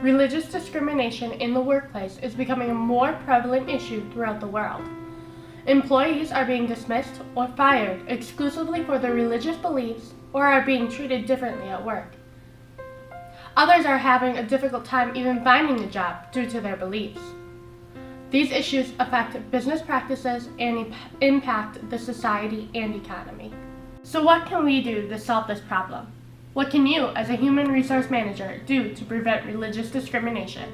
Religious discrimination in the workplace is becoming a more prevalent issue throughout the world. Employees are being dismissed or fired exclusively for their religious beliefs or are being treated differently at work. Others are having a difficult time even finding a job due to their beliefs. These issues affect business practices and impact the society and economy. So what can we do to solve this problem? What can you, as a human resource manager, do to prevent religious discrimination?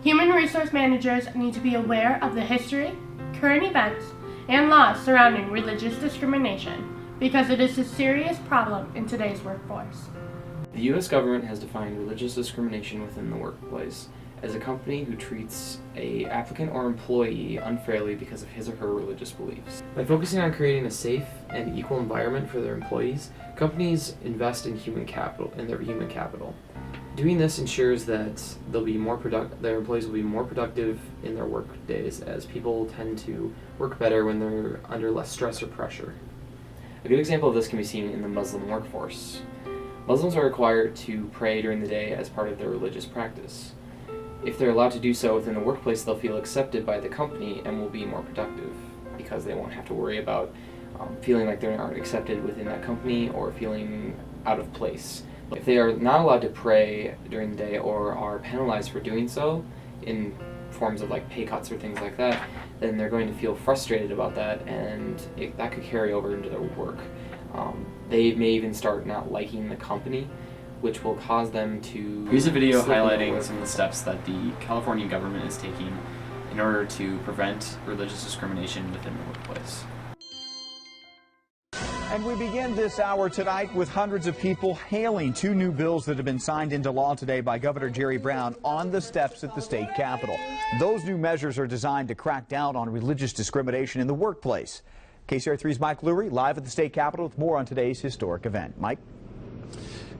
Human resource managers need to be aware of the history, current events, and laws surrounding religious discrimination because it is a serious problem in today's workforce. The U.S. government has defined religious discrimination within the workplace as a company who treats an applicant or employee unfairly because of his or her religious beliefs. By focusing on creating a safe and equal environment for their employees, companies invest in their human capital. Doing this ensures that their employees will be more productive in their work days, as people tend to work better when they're under less stress or pressure. A good example of this can be seen in the Muslim workforce. Muslims are required to pray during the day as part of their religious practice. If they're allowed to do so within the workplace, they'll feel accepted by the company and will be more productive because they won't have to worry about feeling like they aren't accepted within that company or feeling out of place. If they are not allowed to pray during the day or are penalized for doing so in forms of like pay cuts or things like that, then they're going to feel frustrated about that, and that could carry over into their work. They may even start not liking the company, which will cause them to... Here's a video highlighting some of the steps that the California government is taking in order to prevent religious discrimination within the workplace. And we begin this hour tonight with hundreds of people hailing two new bills that have been signed into law today by Governor Jerry Brown on the steps at the state capitol. Those new measures are designed to crack down on religious discrimination in the workplace. KCR3's Mike Lurie live at the state capitol with more on today's historic event. Mike?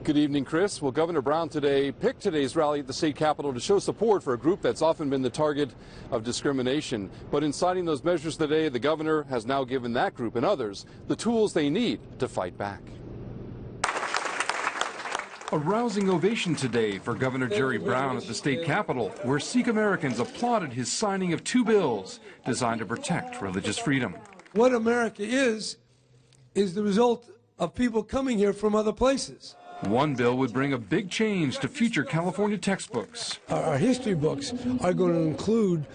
Good evening, Chris. Well, Governor Brown today picked today's rally at the state capitol to show support for a group that's often been the target of discrimination. But in signing those measures today, the governor has now given that group and others the tools they need to fight back. A rousing ovation today for Governor Jerry Brown at the state capitol, where Sikh Americans applauded his signing of two bills designed to protect religious freedom. What America is the result of people coming here from other places. One bill would bring a big change to future California textbooks. Our history books are going to include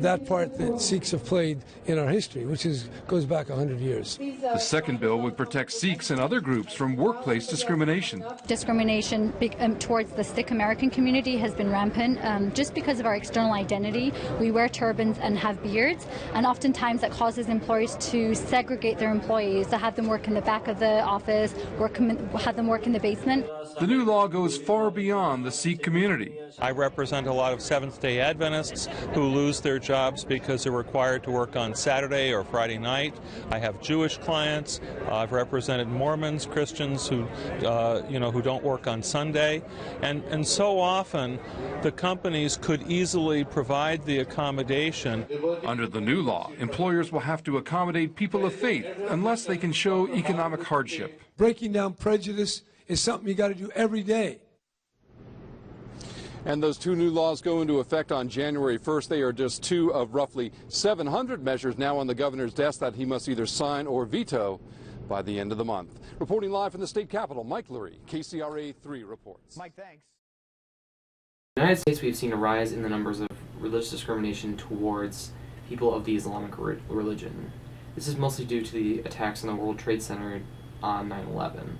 that part that Sikhs have played in our history, which goes back 100 years. The second bill would protect Sikhs and other groups from workplace discrimination. Discrimination towards the Sikh American community has been rampant. Just because of our external identity, we wear turbans and have beards, and oftentimes that causes employers to segregate their employees, to have them work in the back of the office, have them work in the basement. The new law goes far beyond the Sikh community. I represent a lot of Seventh-day Adventists who lose their jobs because they're required to work on Saturday or Friday night. I have Jewish clients. I've represented Mormons, Christians who don't work on Sunday. And so often the companies could easily provide the accommodation. Under the new law, employers will have to accommodate people of faith unless they can show economic hardship. Breaking down prejudice is something you got to do every day. And those two new laws go into effect on January 1st. They are just two of roughly 700 measures now on the governor's desk that he must either sign or veto by the end of the month. Reporting live from the state capitol, Mike Lurie, KCRA 3 reports. Mike, thanks. In the United States, we've seen a rise in the numbers of religious discrimination towards people of the Islamic religion. This is mostly due to the attacks on the World Trade Center on 9/11.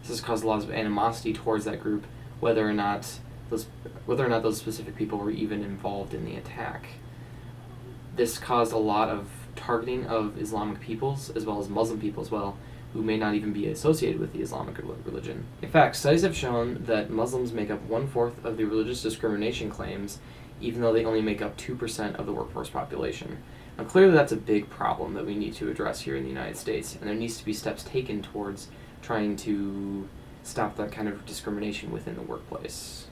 This has caused a lot of animosity towards that group, whether or not those specific people were even involved in the attack. This caused a lot of targeting of Islamic peoples, as well as Muslim people as well, who may not even be associated with the Islamic religion. In fact, studies have shown that Muslims make up 1/4 of the religious discrimination claims, even though they only make up 2% of the workforce population. Now, clearly that's a big problem that we need to address here in the United States, and there needs to be steps taken towards trying to stop that kind of discrimination within the workplace.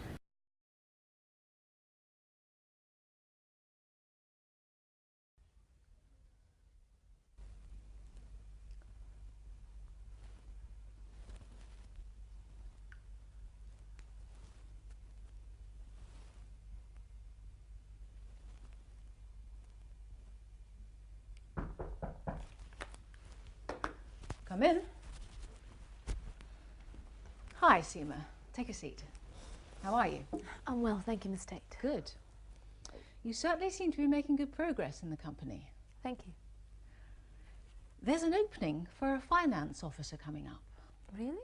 Come in. Hi, Seema. Take a seat. How are you? I'm well, thank you, Miss Tate. Good. You certainly seem to be making good progress in the company. Thank you. There's an opening for a finance officer coming up. Really?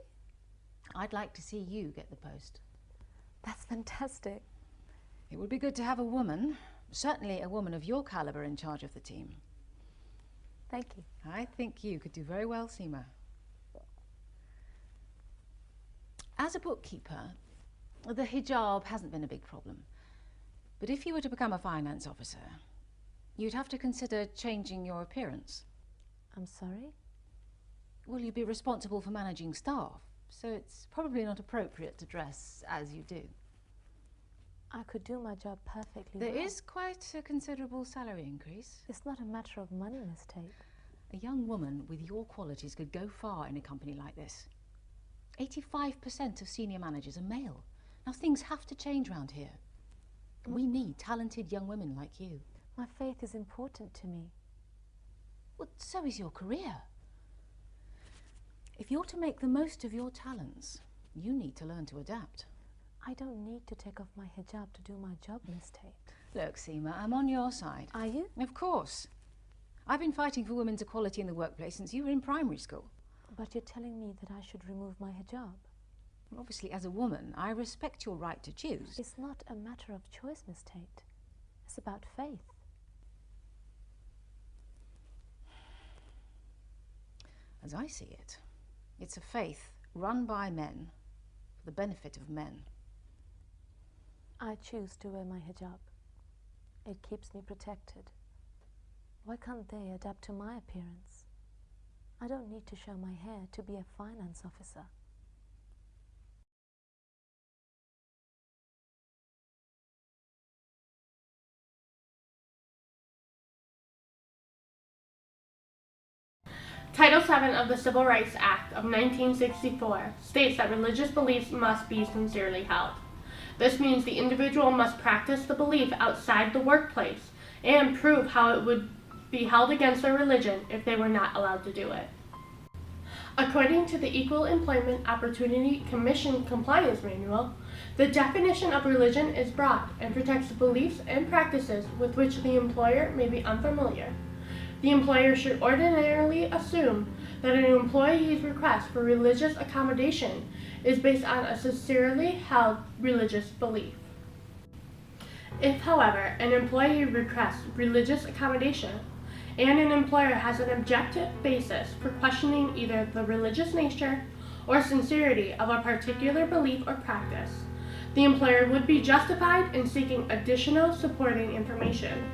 I'd like to see you get the post. That's fantastic. It would be good to have a woman, certainly a woman of your caliber, in charge of the team. Thank you. I think you could do very well, Seema. As a bookkeeper, the hijab hasn't been a big problem. But if you were to become a finance officer, you'd have to consider changing your appearance. I'm sorry? Well, you'd be responsible for managing staff, so it's probably not appropriate to dress as you do. I could do my job perfectly There well. is quite a considerable salary increase. It's not a matter of money, Miss Tate. A young woman with your qualities could go far in a company like this. 85% of senior managers are male. Now, things have to change around here. We need talented young women like you. My faith is important to me. Well, so is your career. If you're to make the most of your talents, you need to learn to adapt. I don't need to take off my hijab to do my job, Miss Tate. Look, Seema, I'm on your side. Are you? Of course. I've been fighting for women's equality in the workplace since you were in primary school. But you're telling me that I should remove my hijab. Obviously, as a woman, I respect your right to choose. It's not a matter of choice, Miss Tate. It's about faith. As I see it, it's a faith run by men for the benefit of men. I choose to wear my hijab. It keeps me protected. Why can't they adapt to my appearance? I don't need to show my hair to be a finance officer. Title VII of the Civil Rights Act of 1964 states that religious beliefs must be sincerely held. This means the individual must practice the belief outside the workplace and prove how it would be held against their religion if they were not allowed to do it. According to the Equal Employment Opportunity Commission Compliance Manual, the definition of religion is broad and protects the beliefs and practices with which the employer may be unfamiliar. The employer should ordinarily assume that an employee's request for religious accommodation is based on a sincerely held religious belief. If, however, an employee requests religious accommodation and an employer has an objective basis for questioning either the religious nature or sincerity of a particular belief or practice, the employer would be justified in seeking additional supporting information.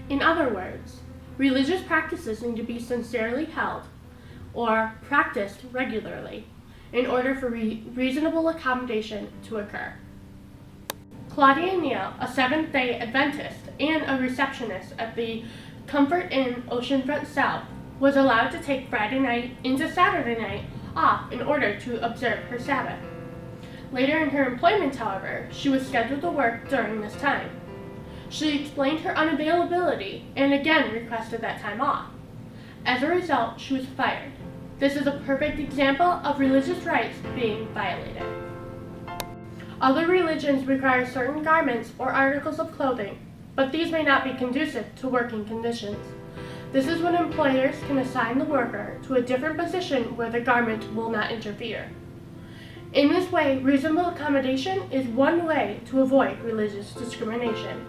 In other words, religious practices need to be sincerely held or practiced regularly in order for reasonable accommodation to occur. Claudia Neal, a Seventh-day Adventist and a receptionist at the Comfort Inn Oceanfront South, was allowed to take Friday night into Saturday night off in order to observe her Sabbath. Later in her employment, however, she was scheduled to work during this time. She explained her unavailability and again requested that time off. As a result, she was fired. This is a perfect example of religious rights being violated. Other religions require certain garments or articles of clothing, but these may not be conducive to working conditions. This is when employers can assign the worker to a different position where the garment will not interfere. In this way, reasonable accommodation is one way to avoid religious discrimination.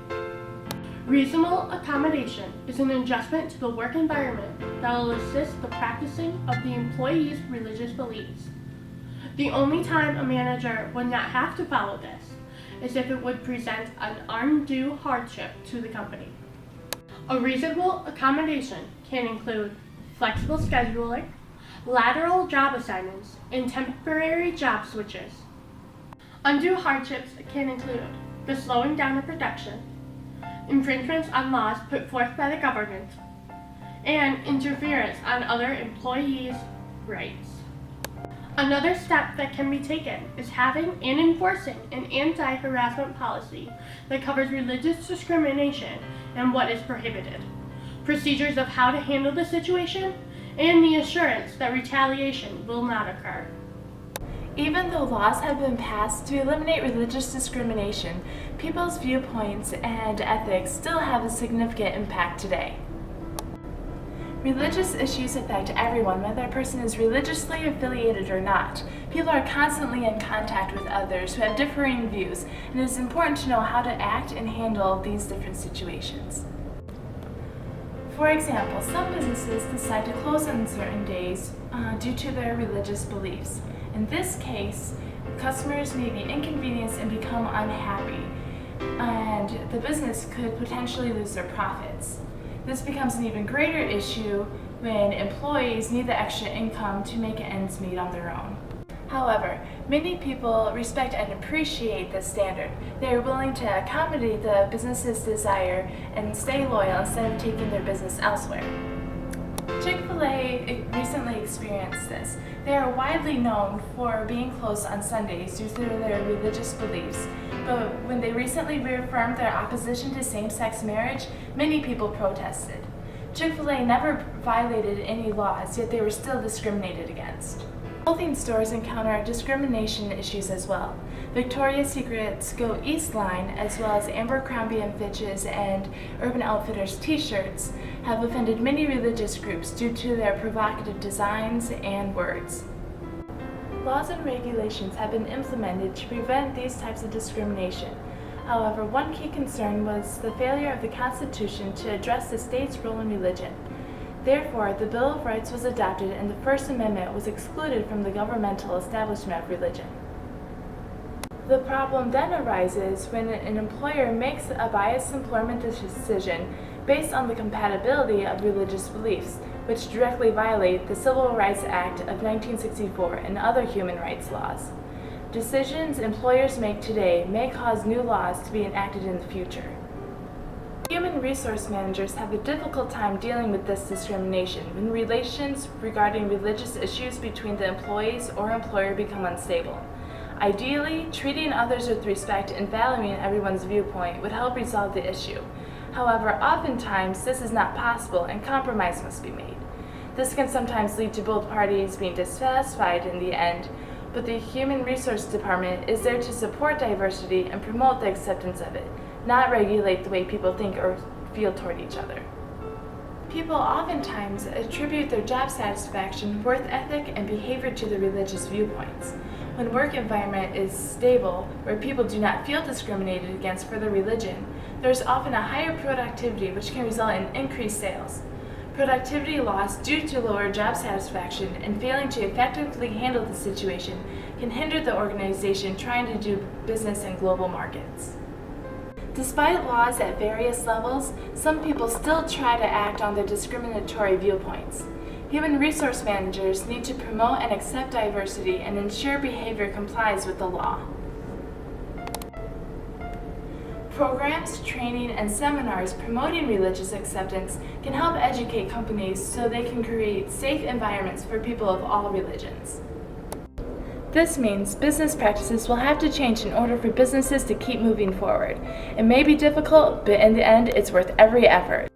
Reasonable accommodation is an adjustment to the work environment that will assist the practicing of the employee's religious beliefs. The only time a manager would not have to follow this is if it would present an undue hardship to the company. A reasonable accommodation can include flexible scheduling, lateral job assignments, and temporary job switches. Undue hardships can include the slowing down of production, infringements on laws put forth by the government, and interference on other employees' rights. Another step that can be taken is having and enforcing an anti-harassment policy that covers religious discrimination and what is prohibited, procedures of how to handle the situation, and the assurance that retaliation will not occur. Even though laws have been passed to eliminate religious discrimination, people's viewpoints and ethics still have a significant impact today. Religious issues affect everyone, whether a person is religiously affiliated or not. People are constantly in contact with others who have differing views, and it is important to know how to act and handle these different situations. For example, some businesses decide to close on certain days due to their religious beliefs. In this case, customers may be inconvenienced and become unhappy, and the business could potentially lose their profits. This becomes an even greater issue when employees need the extra income to make ends meet on their own. However, many people respect and appreciate this standard. They are willing to accommodate the business's desire and stay loyal instead of taking their business elsewhere. Chick-fil-A recently experienced this. They are widely known for being closed on Sundays due to their religious beliefs, but when they recently reaffirmed their opposition to same-sex marriage, many people protested. Chick-fil-A never violated any laws, yet they were still discriminated against. Clothing stores encounter discrimination issues as well. Victoria's Secret's Go East line, as well as Abercrombie & Fitch's and Urban Outfitters t-shirts, have offended many religious groups due to their provocative designs and words. Laws and regulations have been implemented to prevent these types of discrimination. However, one key concern was the failure of the Constitution to address the state's role in religion. Therefore, the Bill of Rights was adopted and the First Amendment was excluded from the governmental establishment of religion. The problem then arises when an employer makes a biased employment decision based on the compatibility of religious beliefs, which directly violate the Civil Rights Act of 1964 and other human rights laws. Decisions employers make today may cause new laws to be enacted in the future. Human resource managers have a difficult time dealing with this discrimination when relations regarding religious issues between the employees or employer become unstable. Ideally, treating others with respect and valuing everyone's viewpoint would help resolve the issue. However, oftentimes this is not possible and compromise must be made. This can sometimes lead to both parties being dissatisfied in the end, but the Human Resource Department is there to support diversity and promote the acceptance of it, not regulate the way people think or feel toward each other. People oftentimes attribute their job satisfaction, work ethic, and behavior to the religious viewpoints. When work environment is stable, where people do not feel discriminated against for their religion, there is often a higher productivity which can result in increased sales. Productivity loss due to lower job satisfaction and failing to effectively handle the situation can hinder the organization trying to do business in global markets. Despite laws at various levels, some people still try to act on their discriminatory viewpoints. Human resource managers need to promote and accept diversity and ensure behavior complies with the law. Programs, training, and seminars promoting religious acceptance can help educate companies so they can create safe environments for people of all religions. This means business practices will have to change in order for businesses to keep moving forward. It may be difficult, but in the end, it's worth every effort.